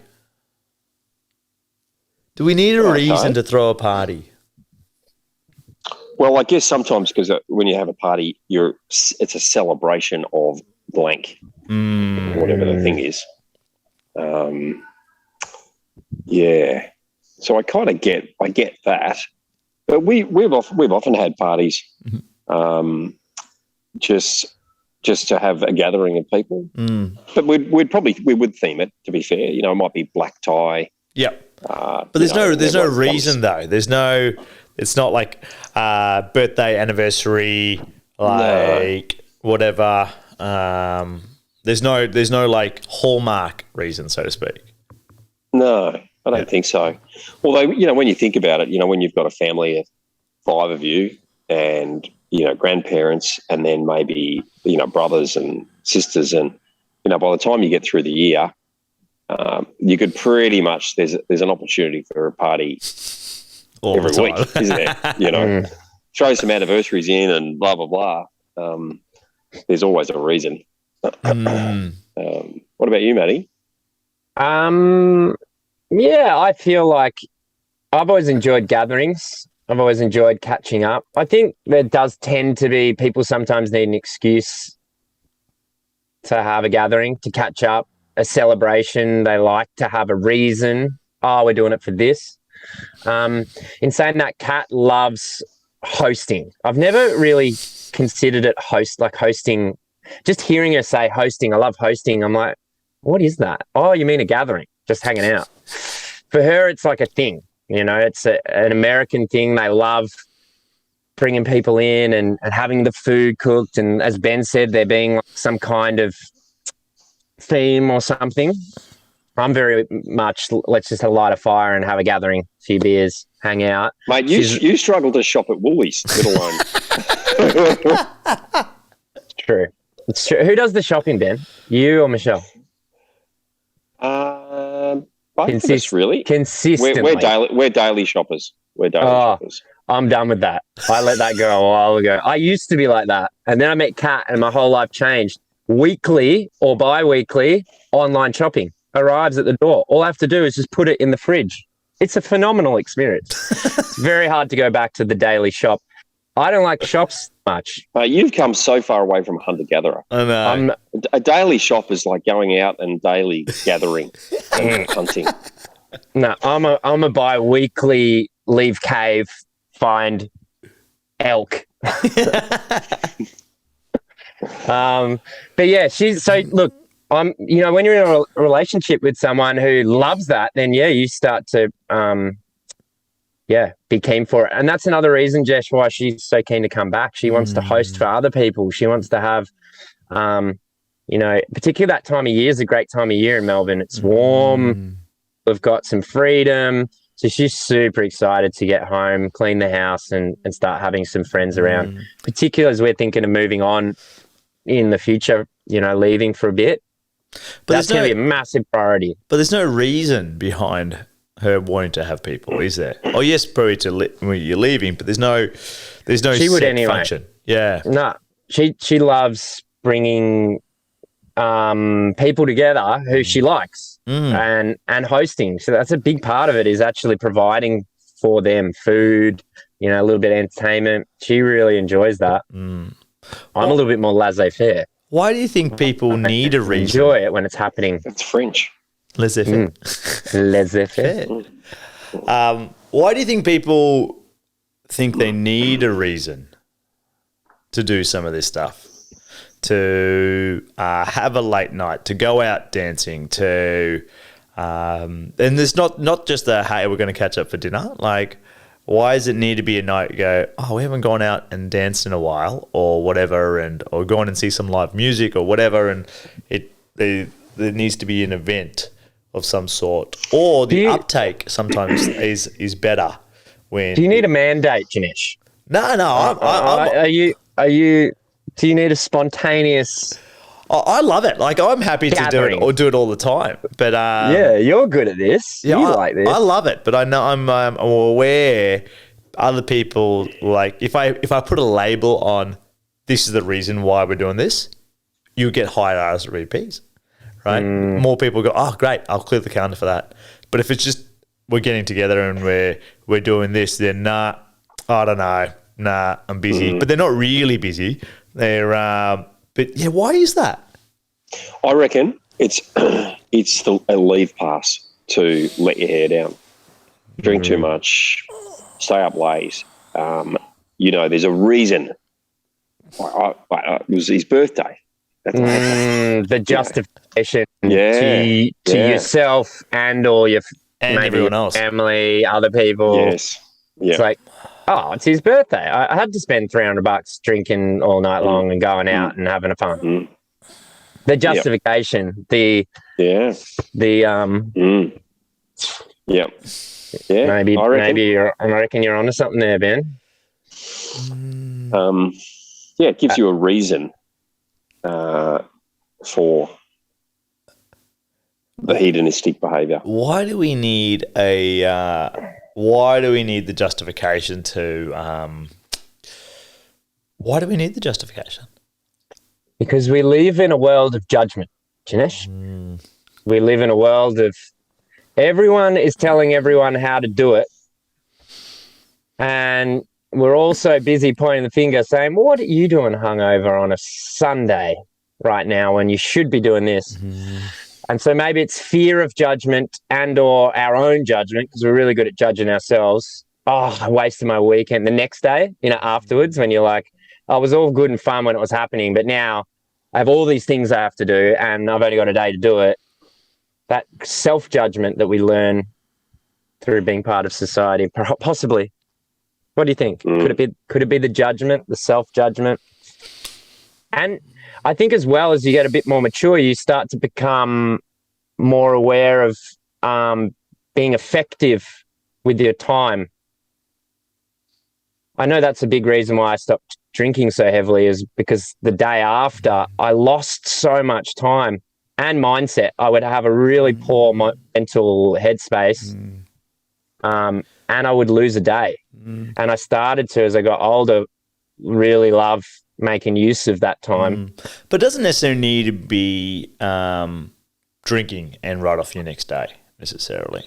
Do we need a reason to throw a party? Well, I guess sometimes, because when you have a party, it's a celebration of blank, whatever the thing is. Yeah. So I kind of get that, but we've often had parties, just just to have a gathering of people. But we would theme it, to be fair. You know, it might be black tie. Yep. But there's no reason though. It's not like birthday, anniversary, like whatever. There's no like hallmark reason, so to speak. No, I don't think so. Although, you know, when you think about it, you know, when you've got a family of 5 of you and, you know, grandparents and then maybe, you know, brothers and sisters, and, you know, by the time you get through the year, you could pretty much, there's an opportunity for a party every week, isn't there? You know, throw some anniversaries in and blah, blah, blah. There's always a reason. What about you, Matty? Yeah, I feel like I've always enjoyed gatherings. I've always enjoyed catching up. I think there does tend to be people sometimes need an excuse to have a gathering, to catch up, a celebration. They like to have a reason. Oh, we're doing it for this. In saying that, Kat loves hosting. I've never really considered it hosting. Just hearing her say hosting, I love hosting. I'm like, what is that? Oh, you mean a gathering, just hanging out. For her, it's like a thing. You know, it's an American thing. They love bringing people in and having the food cooked. And as Ben said, there being like some kind of theme or something. I'm very much, let's just light a fire and have a gathering, a few beers, hang out. Mate, you struggle to shop at Woolies, let alone. It's true. It's true. Who does the shopping, Ben? You or Michelle? Both of us, really. Consistently. We're daily shoppers. Shoppers. I'm done with that. I let that go a while ago. I used to be like that. And then I met Kat and my whole life changed. Weekly or bi-weekly online shopping arrives at the door. All I have to do is just put it in the fridge. It's a phenomenal experience. It's very hard to go back to the daily shop. I don't like shops much. You've come so far away from hunter-gatherer. I know. A daily shop is like going out and daily gathering and hunting. No, I'm a bi-weekly leave cave, find elk. But yeah, look, you know, when you're in a relationship with someone who loves that, then yeah, you start to be keen for it. And that's another reason, Jess, why she's so keen to come back. She wants to host for other people. She wants to have, you know, particularly that time of year is a great time of year in Melbourne. It's warm. We've got some freedom. So she's super excited to get home, clean the house and start having some friends around, particularly as we're thinking of moving on in the future, you know, leaving for a bit. But that's going to be a massive priority. But there's no reason behind her wanting to have people, is there? Oh, yes, probably when you're leaving, but there's no she would anyway. Function. Yeah. No, she loves bringing people together who she likes and hosting. So that's a big part of it, is actually providing for them food, you know, a little bit of entertainment. She really enjoys that. I'm a little bit more laissez-faire. Why do you think people need a reason? Enjoy it when it's happening. It's French. Laissez-faire. Laissez-faire. Why do you think people think they need a reason to do some of this stuff? To have a late night, to go out dancing, to and there's not just a, hey, we're going to catch up for dinner. Like, why does it need to be a night you go, oh, we haven't gone out and danced in a while or whatever, or gone and see some live music or whatever, and there needs to be an event of some sort, or the uptake sometimes is better when. Do you need a mandate, Janesh? No. Are you? Do you need a spontaneous? I love it. Like, I'm happy gathering. to do it all the time. But yeah, you're good at this. Yeah, you like this. I love it, but I know I'm aware other people, like, if I put a label on this is the reason why we're doing this, you get higher RSVPs, right? More people go, oh, great, I'll clear the calendar for that. But if it's just we're getting together and we're doing this, then I don't know, I'm busy. But they're not really busy. They're but yeah, why is that? I reckon it's a leave pass to let your hair down, drink too much, stay up late. You know, there's a reason. It was his birthday. The justification to Yeah. yourself and or your And maybe everyone your else. family, other people. Yes. Yeah. It's like, oh, it's his birthday. I had to spend $300 drinking all night long and going out and having fun. Mm. The justification, Yeah. Yeah. Yeah. Maybe I reckon you're onto something there, Ben. It gives you a reason for the hedonistic behaviour. Why do we need the justification to? Why do we need the justification? Because we live in a world of judgment, Janesh. We live in a world of everyone is telling everyone how to do it. And we're all so busy pointing the finger saying, well, what are you doing hungover on a Sunday right now when you should be doing this? And so maybe it's fear of judgment and or our own judgment, because we're really good at judging ourselves. Oh, I wasted my weekend. The next day, afterwards, when you're like, oh, it was all good and fun when it was happening, but now I have all these things I have to do and I've only got a day to do it. That self-judgment that we learn through being part of society, possibly. What do you think? Could it be the judgment, the self-judgment? And I think as well as you get a bit more mature, you start to become more aware of being effective with your time. I know that's a big reason why I stopped drinking so heavily, is because the day after I lost so much time and mindset. I would have a really poor mental headspace and I would lose a day. And I started to, as I got older, really love making use of that time. But it doesn't necessarily need to be drinking and right off your next day necessarily.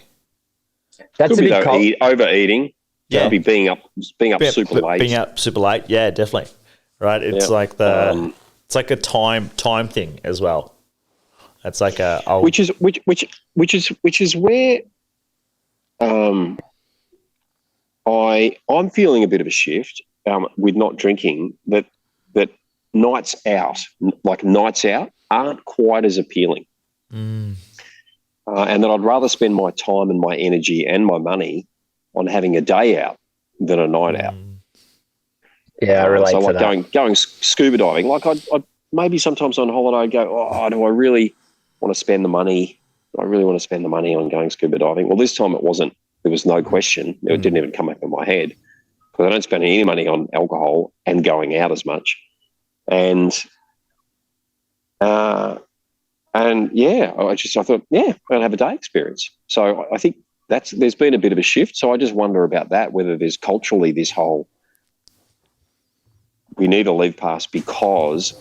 That's could a bit overeating. Yeah, could be being up super late. Being up super late, yeah, definitely. Right, it's like it's like a time thing as well. It's like which is where I'm feeling a bit of a shift with not drinking. That nights out aren't quite as appealing, and that I'd rather spend my time and my energy and my money on having a day out than a night out. Yeah, I relate to that. Going scuba diving. Like I'd maybe sometimes on holiday I'd go, oh, do I really want to spend the money? Do I really want to spend the money on going scuba diving? Well, this time it wasn't. There was no question. It didn't even come up in my head, because I don't spend any money on alcohol and going out as much. And yeah, I thought, I'm going to have a day experience. So I think there's been a bit of a shift. So I just wonder about that, whether there's culturally this whole, we need a leave pass because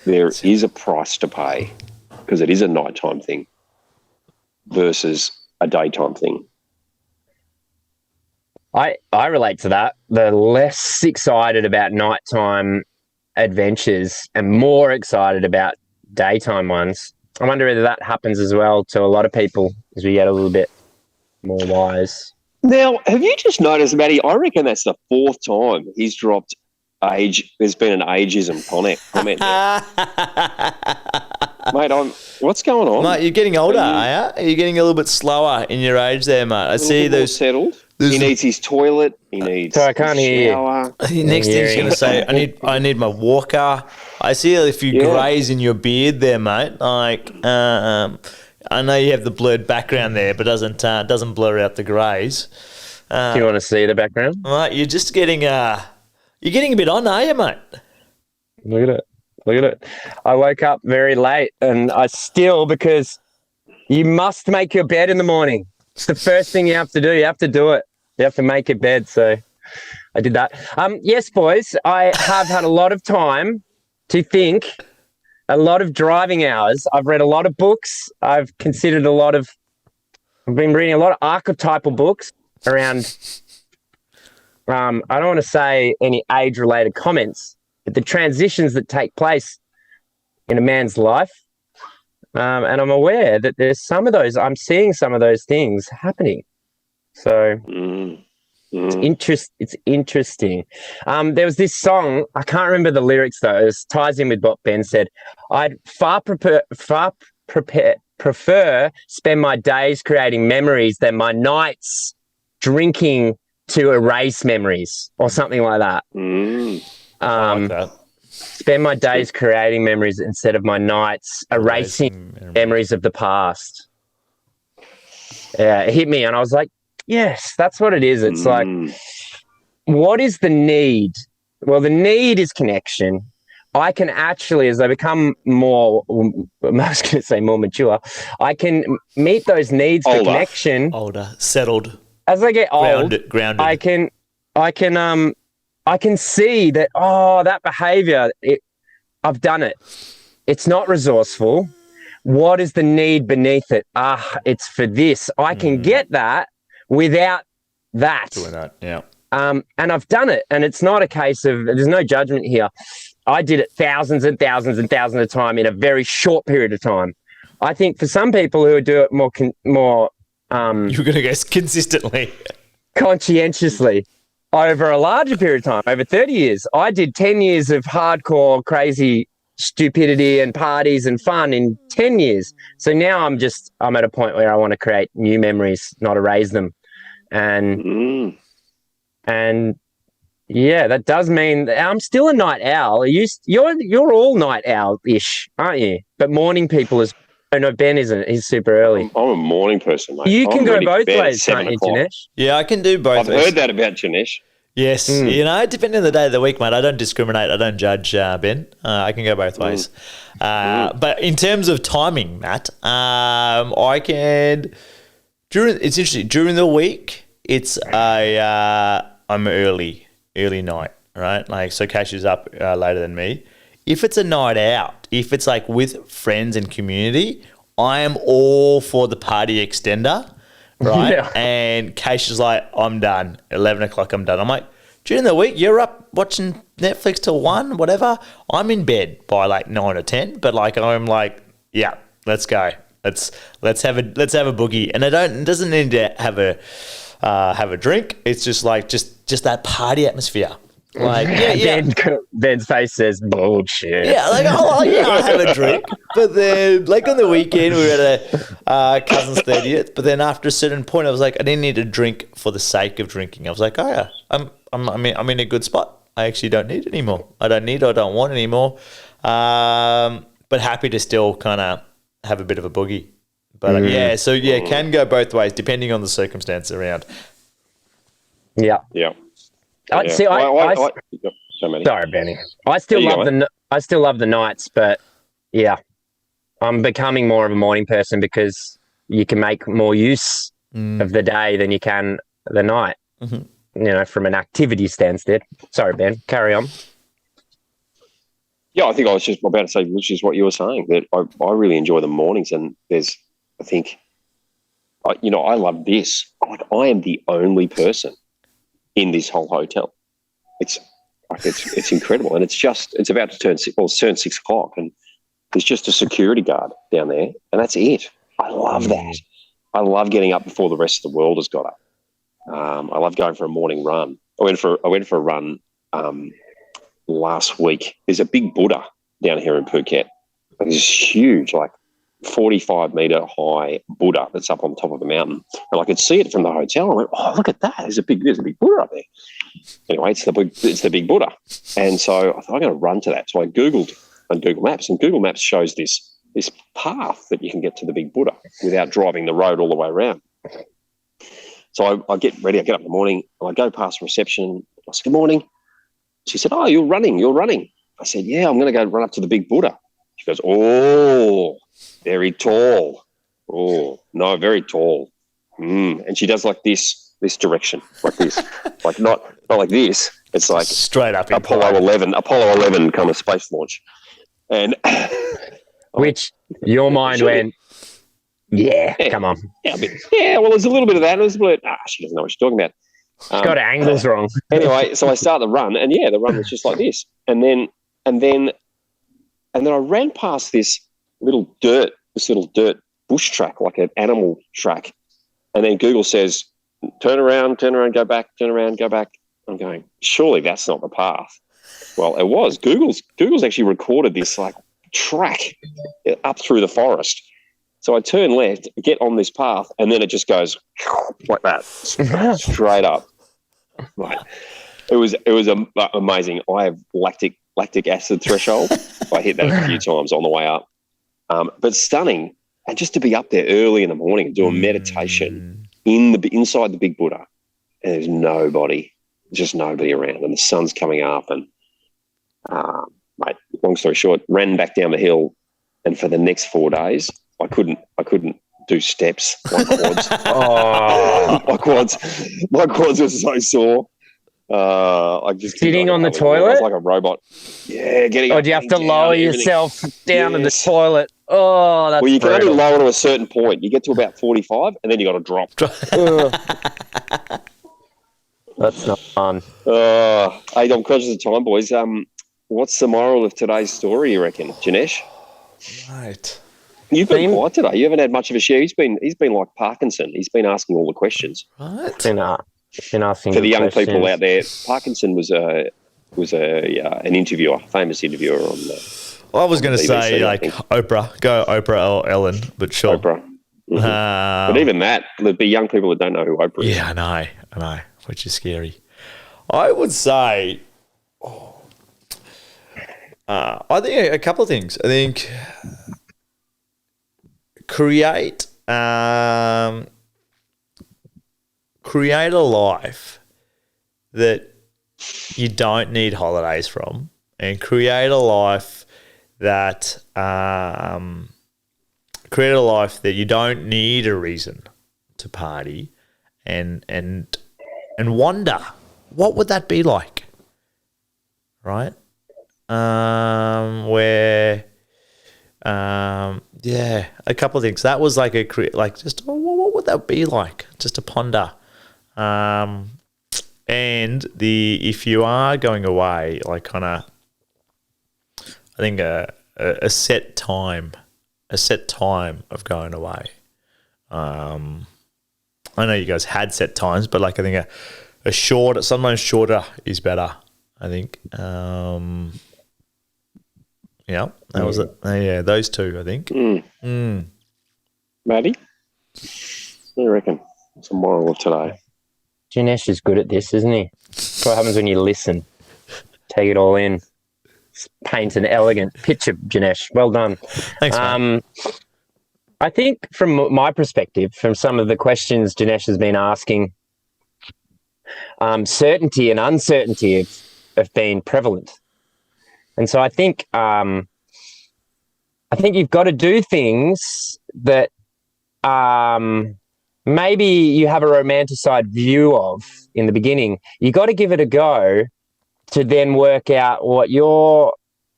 there is a price to pay, because it is a nighttime thing versus a daytime thing. I relate to that. The less excited about nighttime adventures and more excited about daytime ones. I wonder whether that happens as well to a lot of people as we get a little bit more wise. Now, have you just noticed, Matty, I reckon that's the fourth time he's dropped age. There's been an ageism comment mate, what's going on? Mate, you're getting older, are you? You're getting a little bit slower in your age there, mate. I see those settled. He needs his toilet. He needs I can't hear shower. The next thing he's going to say, I need my walker. I see a few greys in your beard there, mate. Like, I know you have the blurred background there, but doesn't blur out the greys. Do you want to see the background? Mate, you're just getting a bit on, are you, mate? Look at it. I woke up very late, and because you must make your bed in the morning. It's the first thing you have to do. You have to do it. You have to make your bed. So I did that. Yes, boys, I have had a lot of time to think, a lot of driving hours. I've read a lot of books. I've been reading a lot of archetypal books around, I don't want to say any age-related comments, but the transitions that take place in a man's life. And I'm aware that I'm seeing some of those things happening. So It's interesting. There was this song, I can't remember the lyrics though. It ties in with what Ben said. I'd far prefer spend my days creating memories than my nights drinking to erase memories or something like that. I like that. Spend my days creating memories instead of my nights erasing memories of the past. Yeah, it hit me and I was like, yes, that's what it is. It's like, what is the need? Well, the need is connection. I can actually, as I become more, I was going to say more mature, I can meet those needs for connection. Older, settled. As I get old, grounded. I can see that, that behavior, I've done it. It's not resourceful. What is the need beneath it? It's for this. I can get that without that. Doing that, yeah. And I've done it. And it's not a case of, there's no judgment here. I did it thousands and thousands and thousands of times in a very short period of time. I think for some people who do it more you're going to guess consistently. Conscientiously, over a larger period of time, over 30 years, I did 10 years of hardcore, crazy stupidity and parties and fun in 10 years. So now I'm at a point where I want to create new memories, not erase them. And yeah, that does mean that I'm still a night owl. You're all night owl-ish, aren't you? But morning people is. Oh, no, Ben isn't. He's super early. I'm a morning person, mate. You can go both ways, can't you, Janesh? Yeah, I can do both ways. I've heard that about Janesh. Yes. Depending on the day of the week, mate, I don't discriminate. I don't judge, Ben. I can go both ways. But in terms of timing, Matt, I can... It's interesting. During the week, I'm early night, right? Like, so Cash is up later than me. If it's a night out, if it's like with friends and community, I am all for the party extender, right? Yeah. And Cash is like, I'm done. 11 o'clock, I'm done. I'm like, during the week, you're up watching Netflix till 1, whatever. I'm in bed by like 9 or 10, but like I'm like, yeah, let's go. Let's have a boogie. And it doesn't need to have a drink. It's just like just that party atmosphere. Like, yeah. Ben's face says bullshit. Yeah, like, I'll have a drink. But then, like, on the weekend, we were at a cousin's 30th. But then after a certain point, I was like, I didn't need a drink for the sake of drinking. I was like, oh, yeah, I'm in a good spot. I actually don't need it anymore. I don't want anymore. But happy to still kind of have a bit of a boogie. But, can go both ways, depending on the circumstance around. Yeah. Yeah. Sorry, Benny. I still love the nights, but yeah, I'm becoming more of a morning person because you can make more use of the day than you can the night. Mm-hmm. From an activity standpoint. Sorry, Ben. Carry on. Yeah, I think I was just about to say, which is what you were saying, that I really enjoy the mornings, and I love this. I am the only person in this whole hotel. It's incredible, and it's about to turn 6 o'clock, and there's just a security guard down there, and that's it. I love that. I love getting up before the rest of the world has got up. I love going for a morning run. I went for a run last week. There's a big Buddha down here in Phuket. There's this huge, like 45-meter high Buddha that's up on top of the mountain, and I could see it from the hotel. I went, "Oh, look at that! There's a big Buddha up there." Anyway, it's the big Buddha, and so I thought I'm going to run to that. So I googled on Google Maps, and Google Maps shows this path that you can get to the big Buddha without driving the road all the way around. So I get ready. I get up in the morning, and I go past reception. I said, "Good morning." She said, "Oh, you're running. I said, "Yeah, I'm going to go run up to the big Buddha." She goes, "Oh, very tall. Oh, no, very tall." And she does like this direction, like this, like not like this. It's like straight up Apollo 11 kind of space launch. And which your mind went, yeah, come on. Yeah, well, there's a little bit of that. There's a bit, she doesn't know what she's talking about. She's got her angles wrong. Anyway, so I start the run, and the run was just like this. And then I ran past this little dirt bush track, like an animal track. And then Google says, turn around, go back, turn around, go back. I'm going, surely that's not the path. Well, it was. Google's actually recorded this like track up through the forest. So I turn left, get on this path, and then it just goes like that, straight up. Right. It was amazing. I have lactic acid threshold. I hit that a few times on the way up. But stunning. And just to be up there early in the morning and do a meditation inside the Big Buddha, and there's nobody, just nobody around, and the sun's coming up. And mate, long story short, ran back down the hill, and for the next 4 days, I couldn't do steps. My quads, my quads were so sore. I just sitting on the toilet. I was like a robot. Yeah, getting. Or do you have to lower yourself down to the toilet? Oh, that's well, you can brutal. only lower to a certain point. You get to about 45, and then you got to drop. That's not fun. Hey, I'm conscious of time, boys. What's the moral of today's story, you reckon, Janesh? Right. You've been quiet today. You haven't had much of a share. He's been like Parkinson. He's been asking all the questions. Right. Been asking For the young questions. people out there, Parkinson was an interviewer, famous interviewer on Well, I was going to BBC, say I like think. Oprah, go Oprah or Ellen, but sure. Oprah. But even that, there'd be young people that don't know who Oprah is. Yeah, I know, which is scary. I would say, I think a couple of things. I think create a life that you don't need holidays from, and create a life that you don't need a reason to party, and wonder what would that be like, right? A couple of things. That was like what would that be like? Just to ponder. And if you are going away, like kind of, I think a set time of going away. I know you guys had set times, but like I think a shorter, sometimes shorter is better. I think. Yeah, that was it. Yeah, those two, I think. Maddie, what do you reckon? What's the moral of today? Janesh is good at this, isn't he? That's what happens when you listen. Take it all in. Paint an elegant picture, Janesh. Well done. Thanks, man. I think from my perspective, from some of the questions Janesh has been asking, certainty and uncertainty have been prevalent. And so I think you've got to do things that maybe you have a romanticized view of in the beginning. You got to give it a go to then work out what your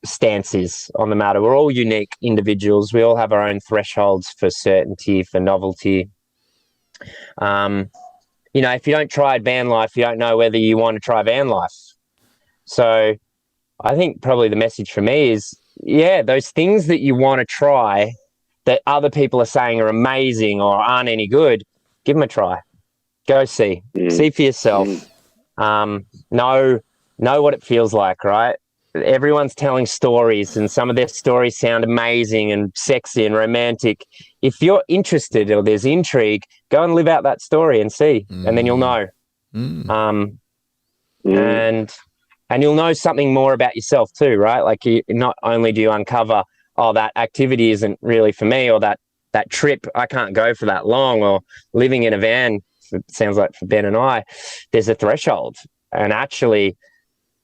stance is on the matter. We're all unique individuals. We all have our own thresholds for certainty, for novelty. If you don't try van life, you don't know whether you want to try van life. So I think probably the message for me is, those things that you want to try that other people are saying are amazing or aren't any good, give them a try. Go see. See for yourself. Know what it feels like, right? Everyone's telling stories, and some of their stories sound amazing and sexy and romantic. If you're interested or there's intrigue, go and live out that story and see, and then you'll know. And you'll know something more about yourself too, right? Like not only do you uncover, that activity isn't really for me, or that trip, I can't go for that long, or living in a van, it sounds like for Ben and I, there's a threshold. And actually,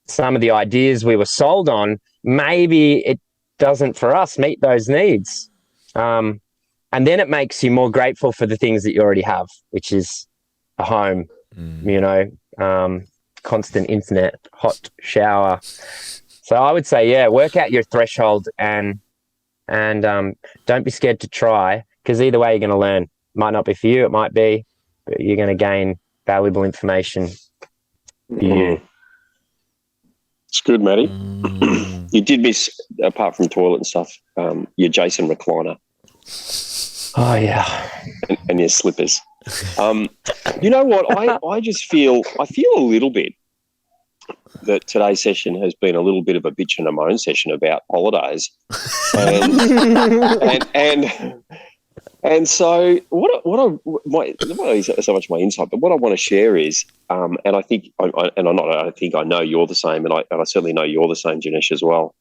some of the ideas we were sold on, maybe it doesn't for us meet those needs. And then it makes you more grateful for the things that you already have, which is a home, constant internet, hot shower. So I would say, work out your threshold and don't be scared to try, because either way you're going to learn. Might not be for you, it might be, but you're going to gain valuable information for you. It's good, Matty. You did miss, apart from toilet and stuff, your Jason recliner. Oh, yeah. and your slippers. You know what? I just feel a little bit that today's session has been a little bit of a bitch and a moan session about holidays, and so what is so much my insight, but what I want to share is, and I think, I know you're the same, and I certainly know you're the same, Janesh, as well,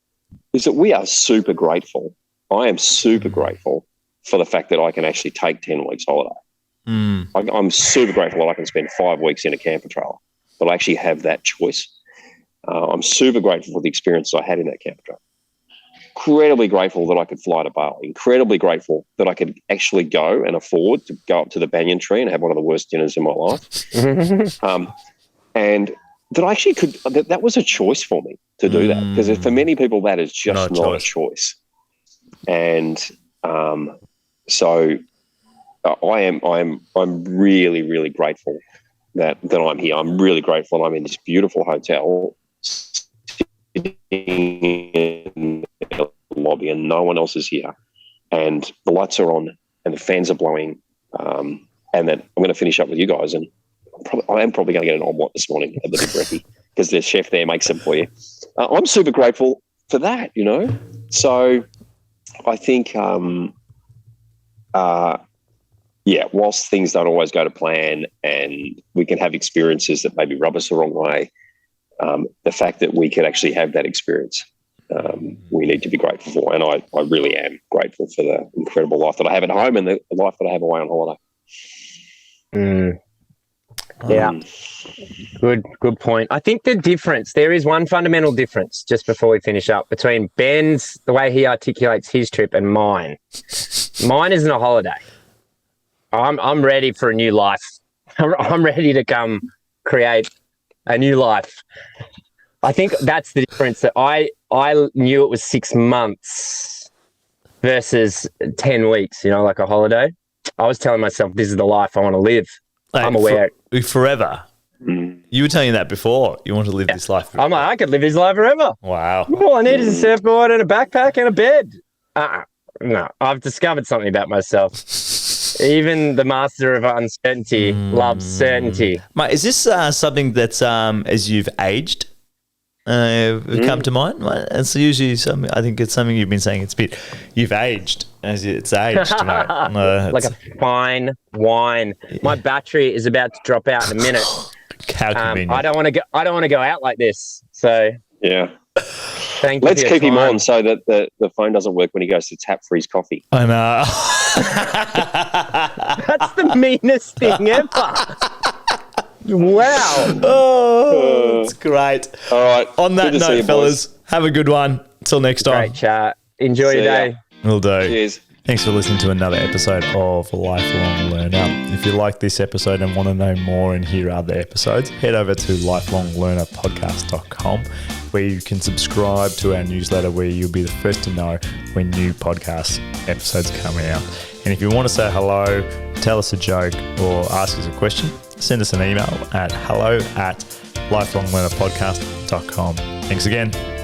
is that we are super grateful. I am super grateful for the fact that I can actually take 10 weeks holiday. I'm super grateful that I can spend 5 weeks in a camper trailer, but I actually have that choice. I'm super grateful for the experience I had in that camper trailer. Incredibly grateful that I could fly to Bali. Incredibly grateful that I could actually go and afford to go up to the banyan tree and have one of the worst dinners in my life. And that I actually could, that was a choice for me to do that. Because for many people, that is just not a choice. And so I'm really, really grateful that I'm here. I'm really grateful I'm in this beautiful hotel, sitting in the lobby, and no one else is here. And the lights are on and the fans are blowing. And then I'm going to finish up with you guys. And I am probably going to get an omelette this morning at the Big Brekkie because the chef there makes them for you. I'm super grateful for that, you know. So I think, whilst things don't always go to plan and we can have experiences that maybe rub us the wrong way, the fact that we can actually have that experience, we need to be grateful for. And I really am grateful for the incredible life that I have at home and the life that I have away on holiday. Yeah, good point. I think there is one fundamental difference, just before we finish up, between Ben's, the way he articulates his trip, and mine. Mine isn't a holiday. I'm ready for a new life. I'm ready to come create a new life. I think that's the difference. That I knew it was 6 months versus 10 weeks, you know, like a holiday. I was telling myself, this is the life I want to live. Like, I'm aware. Forever. You were telling me that before. You want to live this life forever. I'm like, I could live this life forever. Wow. All I need is a surfboard and a backpack and a bed. No, I've discovered something about myself. Even the master of uncertainty loves certainty. Mate, is this something that's as you've aged come to mind? It's usually something. I think it's something you've been saying. You've aged as it's aged, mate. Like a fine wine. My battery is about to drop out in a minute. How convenient. I don't want to go out like this. So yeah. Thank you. Let's keep him on so that the phone doesn't work when he goes to tap for his coffee. I know. That's the meanest thing ever. Wow. Oh, it's great. All right. On that note, fellas, have a good one. Until next time. Great chat. Enjoy your day. Will do. Cheers. Thanks for listening to another episode of Lifelong Learner. If you like this episode and want to know more and hear other episodes, head over to lifelonglearnerpodcast.com, where you can subscribe to our newsletter, where you'll be the first to know when new podcast episodes are coming out. And if you want to say hello, tell us a joke, or ask us a question, send us an email at hello@lifelonglearnerpodcast.com. Thanks again.